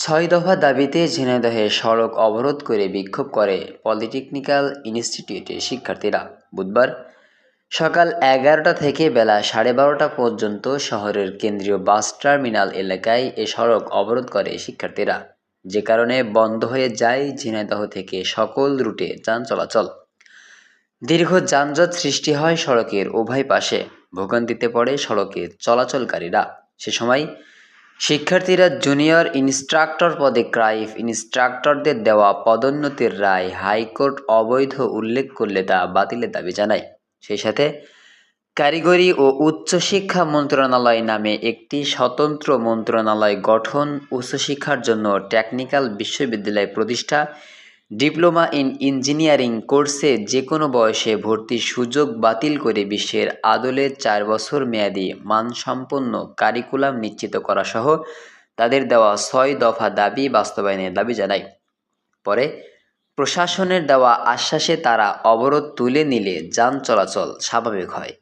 ৬ দফা দাবিতে ঝিনাইদহে সড়ক অবরোধ করে বিক্ষোভ করে পলিটেকনিক্যাল ইনস্টিটিউটের শিক্ষার্থীরা। বুধবার সকাল ১১টা থেকে বেলা ১২:৩০ পর্যন্ত শহরের কেন্দ্রীয় বাস টার্মিনাল এলাকায় এ সড়ক অবরোধ করে শিক্ষার্থীরা, যে কারণে বন্ধ হয়ে যায় ঝিনাইদহ থেকে সকল রুটে যান চলাচল। দীর্ঘ যানজট সৃষ্টি হয় সড়কের উভয় পাশে, ভোগান্তিতে পড়ে সড়কে চলাচলকারীরা। সে সময় শিক্ষার্থীরা জুনিয়র ইনস্ট্রাক্টর পদে ক্রাইফ ইনস্ট্রাক্টরদের দেওয়া পদোন্নতির রায় হাইকোর্ট অবৈধ উল্লেখ করলে তা বাতিলের দাবি জানায়। সেই সাথে কারিগরি ও উচ্চশিক্ষা মন্ত্রণালয় নামে একটি স্বতন্ত্র মন্ত্রণালয় গঠন, উচ্চশিক্ষার জন্য টেকনিক্যাল বিশ্ববিদ্যালয় প্রতিষ্ঠা, ডিপ্লোমা ইন ইঞ্জিনিয়ারিং কোর্সে যে কোনো বয়সে ভর্তির সুযোগ বাতিল করে বিশ্বের আদলে ৪ বছর মেয়াদী মানসম্পন্ন কারিকুলাম নিশ্চিত করাসহ তাদের দেওয়া ৬ দফা দাবি বাস্তবায়নের দাবি জানায়। পরে প্রশাসনের দেওয়া আশ্বাসে তারা অবরোধ তুলে নিলে যান চলাচল স্বাভাবিক হয়।